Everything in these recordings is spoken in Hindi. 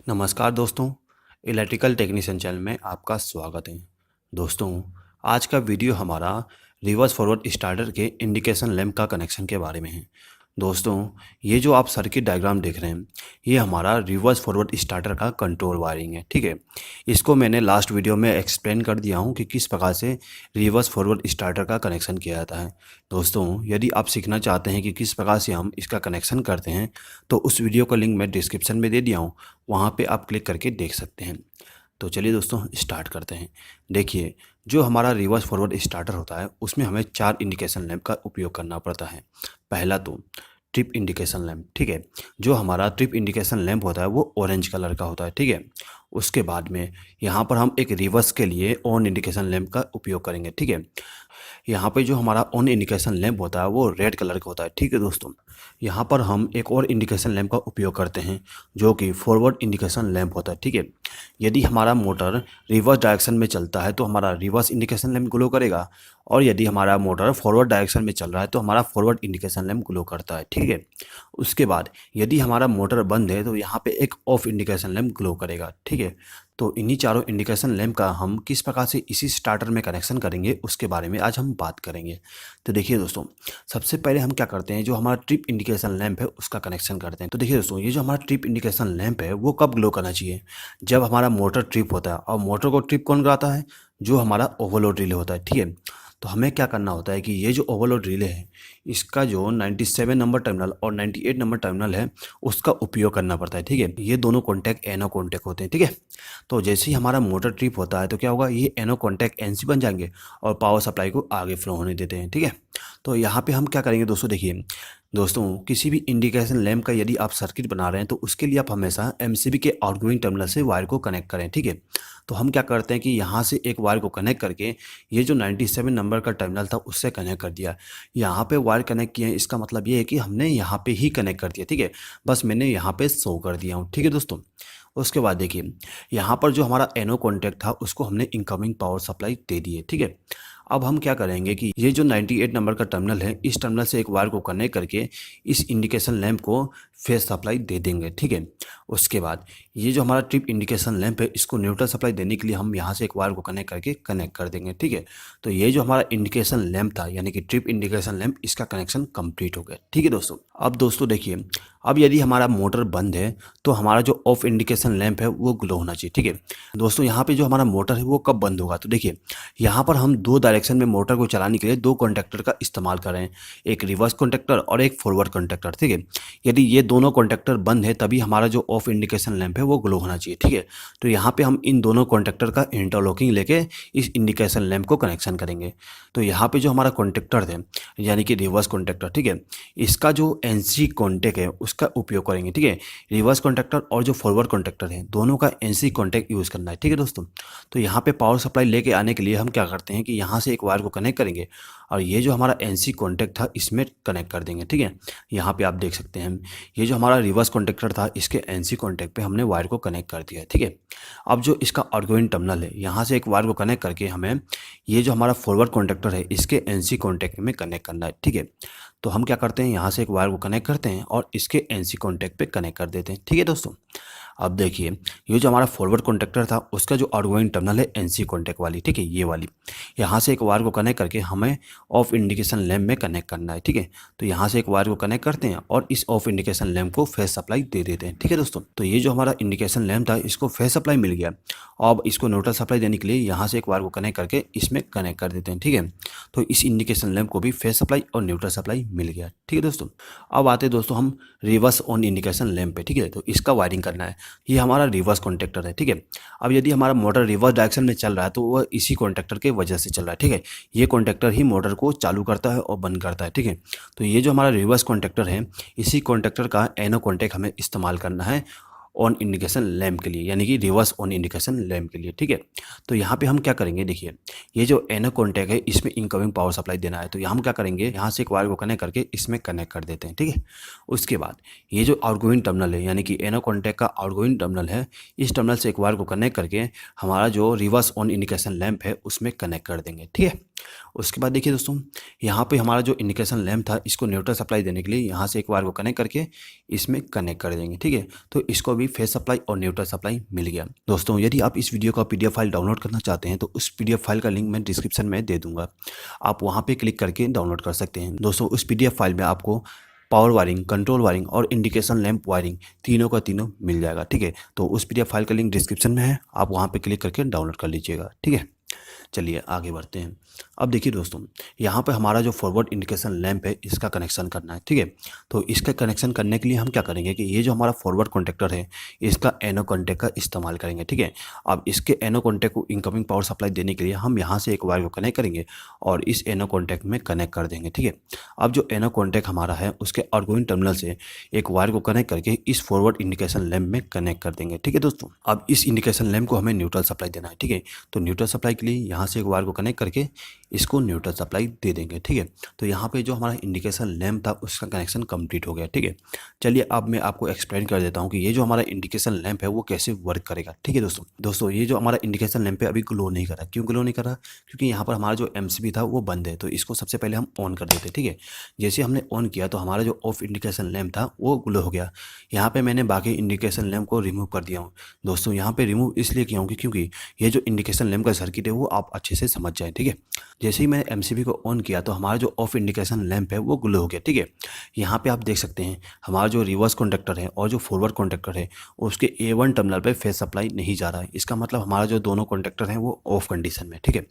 नमस्कार दोस्तों, इलेक्ट्रिकल टेक्नीशियन चैनल में आपका स्वागत है। दोस्तों, आज का वीडियो हमारा रिवर्स फॉरवर्ड स्टार्टर के इंडिकेशन लैंप का कनेक्शन के बारे में है। दोस्तों, ये जो आप सर्किट डायग्राम देख रहे हैं, ये हमारा रिवर्स फॉरवर्ड स्टार्टर का कंट्रोल वायरिंग है, ठीक है। इसको मैंने लास्ट वीडियो में एक्सप्लेन कर दिया हूँ कि किस प्रकार से रिवर्स फॉरवर्ड स्टार्टर का कनेक्शन किया जाता है। दोस्तों, यदि आप सीखना चाहते हैं कि किस प्रकार से हम इसका कनेक्शन करते हैं, तो उस वीडियो का लिंक मैं डिस्क्रिप्शन में दे दिया हूँ, वहाँ पे आप क्लिक करके देख सकते हैं। तो चलिए दोस्तों, स्टार्ट करते हैं। देखिए, जो हमारा रिवर्स फॉरवर्ड स्टार्टर होता है, उसमें हमें 4 इंडिकेशन लैंप का उपयोग करना पड़ता है। पहला तो ट्रिप इंडिकेशन लैंप, ठीक है। जो हमारा ट्रिप इंडिकेशन लैंप होता है वो ऑरेंज कलर का होता है, ठीक है। उसके बाद में यहाँ पर हम एक रिवर्स के लिए ऑन इंडिकेशन लैंप का उपयोग करेंगे, ठीक है। यहाँ पे जो हमारा ऑन इंडिकेशन लैंप होता है वो रेड कलर का होता है, ठीक है दोस्तों। यहाँ पर हम एक और इंडिकेशन लैंप का उपयोग करते हैं जो कि फॉरवर्ड इंडिकेशन लैंप होता है, ठीक है। यदि हमारा मोटर रिवर्स डायरेक्शन में चलता है तो हमारा रिवर्स इंडिकेशन लैंप ग्लो करेगा, और यदि हमारा मोटर फॉरवर्ड डायरेक्शन में चल रहा है तो हमारा फॉरवर्ड इंडिकेशन लैंप ग्लो करता है, ठीक है। उसके बाद यदि हमारा मोटर बंद है तो यहाँ पे एक ऑफ इंडिकेशन लैंप ग्लो करेगा, ठीक है। तो इन्हीं चारों इंडिकेशन लैंप का हम किस प्रकार से इसी स्टार्टर में कनेक्शन करेंगे उसके बारे में आज हम बात करेंगे। तो देखिए दोस्तों, सबसे पहले हम क्या करते हैं, जो हमारा ट्रिप इंडिकेशन लैंप है उसका कनेक्शन करते हैं। तो देखिए दोस्तों, ये जो हमारा ट्रिप इंडिकेशन लैंप है वो कब ग्लो करना चाहिए, जब हमारा मोटर ट्रिप होता है। और मोटर को ट्रिप कौन कराता है, जो हमारा ओवरलोड रिले होता है, ठीक है। तो हमें क्या करना होता है कि ये जो ओवरलोड रिले है, इसका जो 97 नंबर टर्मिनल और 98 नंबर टर्मिनल है उसका उपयोग करना पड़ता है, ठीक है। ये दोनों कॉन्टैक्ट एनो कॉन्टैक्ट होते हैं, ठीक है। तो जैसे ही हमारा मोटर ट्रिप होता है तो क्या होगा, ये एनो कॉन्टैक्ट एनसी बन जाएंगे और पावर सप्लाई को आगे फ्लो होने देते हैं, ठीक है। तो यहाँ पे हम क्या करेंगे दोस्तों, देखिए दोस्तों, किसी भी इंडिकेशन लैंप का यदि आप सर्किट बना रहे हैं तो उसके लिए आप हमेशा एमसीबी के आउटगोइंग टर्मिनल से वायर को कनेक्ट करें, ठीक है। तो हम क्या करते हैं कि यहाँ से एक वायर को कनेक्ट करके ये जो 97 नंबर का टर्मिनल था उससे कनेक्ट कर दिया। यहाँ पे वायर कनेक्ट किए हैं, इसका मतलब ये है कि हमने यहाँ पे ही कनेक्ट कर दिया, ठीक है। बस मैंने यहाँ पे शो कर दिया हूँ, ठीक है दोस्तों। उसके बाद देखिए, यहाँ पर जो हमारा एनो कॉन्टैक्ट था उसको हमने इनकमिंग पावर सप्लाई दे दी है, ठीक है। अब हम क्या करेंगे कि ये जो 98 नंबर का टर्मिनल है, इस टर्मिनल से एक वायर को कनेक्ट करके इस इंडिकेशन लैंप को फेज सप्लाई दे देंगे, ठीक है। उसके बाद ये जो हमारा ट्रिप इंडिकेशन लैंप है, इसको न्यूट्रल सप्लाई देने के लिए हम यहाँ से एक वायर को कनेक्ट करके कनेक्ट कर देंगे, ठीक है। तो ये जो हमारा इंडिकेशन लैंप था यानी कि ट्रिप इंडिकेशन लैंप, इसका कनेक्शन कंप्लीट हो गया, ठीक है दोस्तों। अब दोस्तों देखिए, अब यदि हमारा मोटर बंद है तो हमारा जो ऑफ इंडिकेशन लैंप है वो ग्लो होना चाहिए, ठीक है दोस्तों। यहाँ पे जो हमारा मोटर है वो कब बंद होगा, तो देखिए यहाँ पर हम दो डायरेक्शन में मोटर को चलाने के लिए दो कॉन्टैक्टर का इस्तेमाल कर रहे हैं, एक रिवर्स कॉन्टैक्टर और एक फॉरवर्ड कॉन्टैक्टर, ठीक है। यदि ये दोनों कॉन्टैक्टर बंद है तभी हमारा जो ऑफ इंडिकेशन लैंप है वो ग्लो होना चाहिए, ठीक है। तो यहाँ पे हम इन दोनों कॉन्टैक्टर का इंटरलॉकिंग लेके इस इंडिकेशन लैंप को कनेक्शन करेंगे। तो यहाँ पे जो हमारा कॉन्टैक्टर थे यानी कि रिवर्स कॉन्टैक्टर, ठीक है, इसका जो एनसी कॉन्टैक्ट है उसका उपयोग करेंगे, ठीक है। रिवर्स कॉन्टैक्टर और जो फॉरवर्ड कॉन्टैक्टर है दोनों का एनसी कॉन्टैक्ट यूज़ करना है, ठीक है दोस्तों। तो यहाँ पे पावर सप्लाई लेके आने के लिए हम क्या करते हैं कि यहाँ से एक वायर को कनेक्ट करेंगे और ये जो हमारा एनसी कॉन्टैक्ट था इसमें कनेक्ट कर देंगे, ठीक है। यहाँ पे आप देख सकते हैं ये जो हमारा रिवर्स कॉन्टैक्टर था इसके एनसी कॉन्टैक्ट पे हमने वायर को कनेक्ट कर दिया है, ठीक है। अब जो इसका आउटगोइंग टर्मिनल है, यहाँ से एक वायर को कनेक्ट करके हमें ये जो हमारा फॉरवर्ड कॉन्टैक्टर है इसके एनसी कॉन्टैक्ट में कनेक्ट करना है, ठीक है। तो हम क्या करते हैं, यहाँ से एक वायर को कनेक्ट करते हैं और इसके एनसी कॉन्टैक्ट पे कनेक्ट कर देते हैं, ठीक है दोस्तों। अब देखिए, ये जो हमारा फॉरवर्ड कॉन्टैक्टर था उसका जो आउटगोइंग टर्मिनल है एनसी कॉन्टैक्ट वाली, ठीक है, ये वाली, यहाँ से एक वायर को कनेक्ट करके हमें ऑफ इंडिकेशन लैंप में कनेक्ट करना है, ठीक है। तो यहाँ से एक वायर को कनेक्ट करते हैं और इस ऑफ इंडिकेशन लैंप को फेज सप्लाई दे देते हैं, ठीक है दोस्तों। तो ये जो हमारा इंडिकेशन लैंप था इसको फेज सप्लाई मिल गया। अब इसको न्यूट्रल सप्लाई देने के लिए यहाँ से एक वायर को कनेक्ट करके इसमें कनेक्ट कर देते हैं, ठीक है। तो इस इंडिकेशन लैंप को भी फेज सप्लाई और न्यूट्रल सप्लाई मिल गया, ठीक है दोस्तों। अब आते हैं दोस्तों हम रिवर्स ऑन इंडिकेशन लैंप पे, ठीक है। तो इसका वायरिंग करना है, ये हमारा रिवर्स कॉन्टैक्टर है, ठीक है। अब यदि हमारा मोटर रिवर्स डायरेक्शन में चल रहा है तो वह इसी कॉन्टैक्टर के वजह से चल रहा है, ठीक है। ये कॉन्टैक्टर ही मोटर को चालू करता है और बंद करता है, ठीक है। तो ये जो हमारा रिवर्स कॉन्टैक्टर है इसी कॉन्टैक्टर का एनो कॉन्टैक्ट हमें इस्तेमाल करना है ऑन इंडिकेशन लैंप के लिए यानी कि रिवर्स ऑन इंडिकेशन लैंप के लिए, ठीक है। तो यहाँ पे हम क्या करेंगे, देखिए ये जो एनो कॉन्टैक्ट है इसमें इनकमिंग पावर सप्लाई देना है। तो हम क्या करेंगे, यहाँ से एक वायर को कनेक्ट करके इसमें कनेक्ट कर देते हैं, ठीक है। उसके बाद ये जो आउटगोइंग टर्मिनल है यानी कि एनो कॉन्टैक्ट का आउटगोइंग टर्मिनल है, इस टर्मिनल से एक वायर को कनेक्ट करके हमारा जो रिवर्स ऑन इंडिकेशन लैंप है उसमें कनेक्ट कर देंगे, ठीक है। उसके बाद देखिए दोस्तों, यहाँ पे हमारा जो इंडिकेशन लैंप था इसको न्यूट्रल सप्लाई देने के लिए यहाँ से एक वायर को कनेक्ट करके इसमें कनेक्ट कर देंगे, ठीक है। तो इसको भी भी फेस सप्लाई और न्यूट्रल सप्लाई मिल गया। दोस्तों यदि आप इस वीडियो का PDF फाइल डाउनलोड करना चाहते हैं तो उस PDF फाइल का लिंक मैं डिस्क्रिप्शन में दे दूंगा, आप वहाँ पे क्लिक करके डाउनलोड कर सकते हैं। दोस्तों उस PDF फाइल में आपको पावर वायरिंग, कंट्रोल वायरिंग और इंडिकेशन लैंप वायरिंग तीनों का तीनों मिल जाएगा। ठीक है, तो उस PDF फाइल का लिंक डिस्क्रिप्शन में है, आप वहाँ पे क्लिक करके डाउनलोड कर लीजिएगा। ठीक है, चलिए आगे बढ़ते हैं। अब देखिए दोस्तों, यहाँ पे हमारा जो फॉरवर्ड इंडिकेशन लैंप है इसका कनेक्शन करना है। ठीक है, तो इसका कनेक्शन करने के लिए हम क्या करेंगे कि ये जो हमारा फॉरवर्ड कॉन्टेक्टर है इसका एनो कॉन्टैक्ट का इस्तेमाल करेंगे। ठीक है, अब इसके एनो कॉन्टैक्ट को इनकमिंग पावर सप्लाई देने के लिए हम यहाँ से एक वायर को कनेक्ट करेंगे और इस एनो कॉन्टैक्ट में कनेक्ट कर देंगे। ठीक है, अब जो एनो कॉन्टैक्ट हमारा है उसके आउटगोइंग टर्मिनल से एक वायर को कनेक्ट करके इस फॉरवर्ड इंडिकेशन लैंप में कनेक्ट कर देंगे। ठीक है दोस्तों, अब इस इंडिकेशन लैंप को हमें न्यूट्रल सप्लाई देना है। ठीक है, तो न्यूट्रल सप्लाई के लिए यहाँ से एक वायर को कनेक्ट करके इसको न्यूट्रल सप्लाई दे देंगे। ठीक है, तो यहाँ पे जो हमारा इंडिकेशन लैंप था उसका कनेक्शन कंप्लीट हो गया। ठीक है, चलिए अब मैं आपको एक्सप्लेन कर देता हूँ कि ये जो हमारा इंडिकेशन लैंप है वो कैसे वर्क करेगा। ठीक है दोस्तों ये जो हमारा इंडिकेशन लैंप है अभी ग्लो नहीं कर रहा। क्यों ग्लो नहीं कर रहा? क्योंकि यहाँ पर हमारा जो MCB था वो बंद है, तो इसको सबसे पहले हम ऑन कर देते। ठीक है, जैसे हमने ऑन किया तो हमारा जो ऑफ इंडिकेशन लैंप था वो ग्लो हो गया। यहाँ पे मैंने बाकी इंडिकेशन लैंप को रिमूव कर दिया हूँ। दोस्तों यहाँ पे रिमूव इसलिए किया हूँ क्योंकि ये जो इंडिकेशन लैंप का सर्किट है वो आप अच्छे से समझ जाए। ठीक है, जैसे ही मैंने MCB को ऑन किया तो हमारा जो ऑफ इंडिकेशन लैंप है वो ग्लो हो गया। ठीक है, यहाँ पे आप देख सकते हैं हमारा जो रिवर्स कॉन्टैक्टर है और जो फॉरवर्ड कॉन्टैक्टर है उसके A1 टर्मिनल पे फेस सप्लाई नहीं जा रहा है। इसका मतलब हमारा जो दोनों कॉन्टैक्टर हैं वो ऑफ कंडीशन में। ठीक है,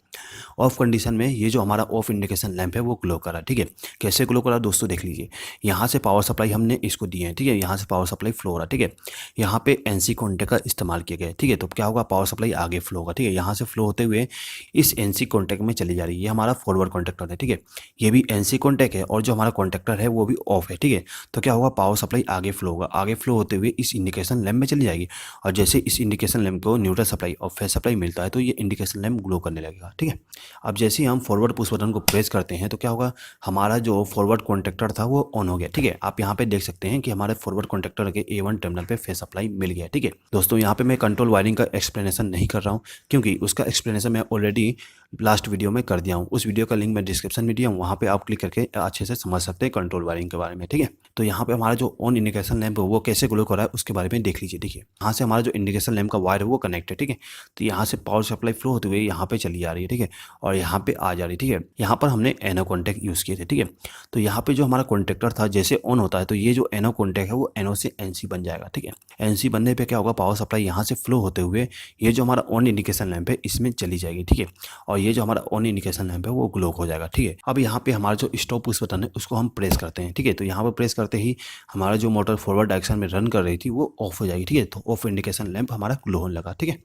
ऑफ कंडीशन में ये जो हमारा ऑफ इंडिकेशन लैंप है वो ग्लो कर रहा है। ठीक है, कैसे ग्लो कर रहा है दोस्तों देख लीजिए, यहाँ से पावर सप्लाई हमने इसको दी है। ठीक है, यहाँ से पावर सप्लाई फ्लो हो रहा है। ठीक है, यहाँ पे NC कॉन्टैक्ट का इस्तेमाल किया गया है। ठीक है, तो क्या होगा, पावर सप्लाई आगे फ्लो होगा। ठीक है, यहाँ से फ्लो होते हुए इस NC कॉन्टैक्ट में चली जा रही है। ये हमारा फॉरवर्ड कॉन्टैक्टर है। ठीक है, ये भी NC कॉन्टैक्ट है और जो हमारा कॉन्टैक्टर है वो भी ऑफ है। ठीक है, तो क्या होगा, पावर सप्लाई आगे फ्लो होगा, आगे फ्लो होते हुए इस इंडिकेशन लैंप में चली जाएगी और जैसे इस इंडिकेशन लैंप को न्यूट्रल सप्लाई और फेस सप्लाई मिलता है तो ये इंडिकेशन लैंप ग्लो करने लगेगा। ठीक है, अब जैसे ही हम फॉरवर्ड पुश बटन को प्रेस करते हैं तो क्या होगा, हमारा जो फॉरवर्ड कॉन्टैक्टर था वो ऑन हो गया। ठीक है, आप यहाँ पे देख सकते हैं कि हमारे फॉरवर्ड कॉन्टैक्टर के A1 टर्मिनल पे फेस सप्लाई मिल गया। ठीक है दोस्तों, यहाँ पे मैं कंट्रोल वायरिंग का एक्सप्लेनेशन नहीं कर रहा हूँ क्योंकि उसका एक्सप्लेनेशन मैं ऑलरेडी लास्ट वीडियो में कर दिया हूँ। उस वीडियो का लिंक मैं डिस्क्रिप्शन में दिया हूँ, वहाँ पे आप क्लिक करके अच्छे से समझ सकते हैं कंट्रोल वायरिंग के बारे में। ठीक है, तो यहाँ पे हमारा जो ऑन इंडिकेशन लैंप है वो कैसे ग्लो कर रहा है उसके बारे में देख लीजिए। देखिए, यहाँ से हमारा जो इंडिकेशन लैंप का वायर है वो कनेक्ट है। ठीक है, तो यहाँ से पावर सप्लाई फ्लो होते हुए यहाँ पे चली जा रही है। ठीक है, और यहाँ पे आ जा रही है। ठीक है, यहाँ पर हमने एनो कॉन्टैक्ट यूज़ किए थे। ठीक है, तो यहाँ पे जो हमारा कॉन्टैक्टर था जैसे ऑन होता है तो ये जो एनो कॉन्टैक्ट है वो एनो से NC बन जाएगा। ठीक है, NC बनने पे क्या होगा, पावर सप्लाई यहाँ से फ्लो होते हुए ये जो हमारा ऑन इंडिकेशन लैंप है इसमें चली जाएगी। ठीक है, और ये जो हमारा ऑन इंडिकेशन लैंप है वो ग्लो हो जाएगा। ठीक है, अब यहाँ पे हमारा जो स्टॉप पुश बटन है उसको हम प्रेस करते हैं। ठीक है, तो यहाँ पर प्रेस करते ही हमारा जो मोटर फॉरवर्ड डायरेक्शन में रन कर रही थी वो ऑफ हो जाएगी। ठीक है, तो ऑफ इंडिकेशन लैंप हमारा ग्लो होने लगा। ठीक है,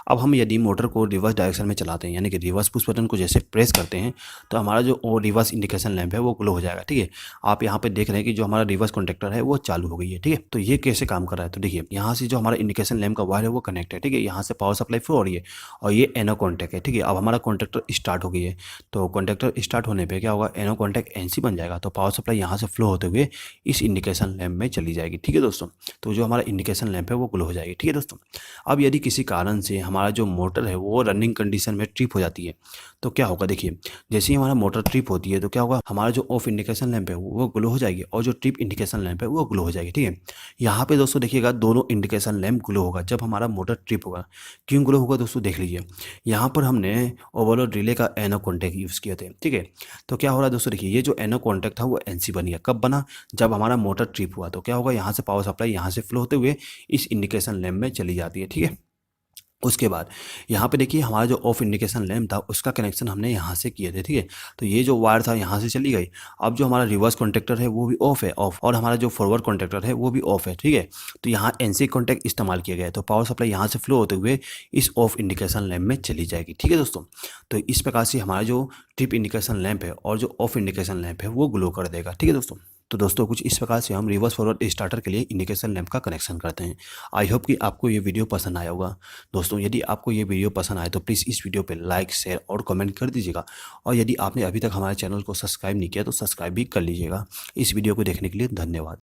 अब हम यदि मोटर को रिवर्स डायरेक्शन में चलाते हैं यानी कि रिवर्स पुश बटन को जैसे प्रेस करते हैं तो हमारा जो रिवर्स इंडिकेशन लैंप है वो ग्लो हो जाएगा। ठीक है, आप यहाँ पे देख रहे हैं कि जो हमारा रिवर्स कॉन्टैक्टर है वो चालू हो गई है। ठीक है, तो ये कैसे काम कर रहा है, तो देखिए यहाँ से जो हमारा इंडिकेशन लैंप का वायर है वो कनेक्ट है। ठीक है, यहाँ से पावर सप्लाई फ्लो हो रही है और ये एनो कॉन्टैक्ट है। ठीक है, अब हमारा कॉन्टैक्टर स्टार्ट हो गई है, तो कॉन्टैक्टर स्टार्ट होने पे क्या होगा, एनो कॉन्टैक्ट NC बन जाएगा, तो पावर सप्लाई यहाँ से फ्लो होते हुए इस इंडिकेशन लैंप में चली जाएगी। ठीक है दोस्तों, तो जो हमारा इंडिकेशन लैंप है वो ग्लो हो जाएगी। ठीक है दोस्तों, अब यदि किसी कारण से हमारा जो मोटर है वो रनिंग कंडीशन में ट्रिप हो जाती है तो क्या होगा, देखिए जैसे ही हमारा मोटर ट्रिप होती है तो क्या होगा, हमारा जो ऑफ इंडिकेशन लैंप है वो ग्लो हो जाएगी और जो ट्रिप इंडिकेशन लैंप है वो ग्लो हो जाएगी। ठीक है, यहाँ पे दोस्तों देखिएगा दोनों इंडिकेशन लैंप ग्लो होगा जब हमारा मोटर ट्रिप होगा। क्यों ग्लो होगा दोस्तों, देख लीजिए यहाँ पर हमने ओवरलोड रिले का एनो कॉन्टैक्ट यूज़ किए थे। ठीक है, तो क्या हो रहा है दोस्तों, देखिए ये जो एनो कॉन्टैक्ट था वो NC बन गया। कब बना, जब हमारा मोटर ट्रिप हुआ, तो क्या होगा, यहाँ से पावर सप्लाई यहाँ से फ्लो होते हुए इस इंडिकेशन लैंप में चली जाती है। ठीक है, उसके बाद यहाँ पे देखिए हमारा जो ऑफ इंडिकेशन लैंप था उसका कनेक्शन हमने यहाँ से किए थे। ठीक है, तो ये जो वायर था यहाँ से चली गई। अब जो हमारा रिवर्स कॉन्टैक्टर है वो भी ऑफ है, ऑफ, और हमारा जो फॉरवर्ड कॉन्टैक्टर है वो भी ऑफ है। ठीक है, तो यहाँ NC कॉन्टैक्ट इस्तेमाल किया गया है, तो पावर सप्लाई यहाँ से फ्लो होते हुए इस ऑफ इंडिकेशन लैंप में चली जाएगी। ठीक है दोस्तों, तो इस प्रकार से हमारा जो ट्रिप इंडिकेशन लैंप है और जो ऑफ इंडिकेशन लैंप है वो ग्लो कर देगा। ठीक है दोस्तों, तो दोस्तों कुछ इस प्रकार से हम रिवर्स फॉरवर्ड स्टार्टर के लिए इंडिकेशन लैंप का कनेक्शन करते हैं। आई होप कि आपको ये वीडियो पसंद आया होगा। दोस्तों यदि आपको ये वीडियो पसंद आए तो प्लीज़ इस वीडियो पे लाइक, शेयर और कमेंट कर दीजिएगा और यदि आपने अभी तक हमारे चैनल को सब्सक्राइब नहीं किया तो सब्सक्राइब भी कर लीजिएगा। इस वीडियो को देखने के लिए धन्यवाद।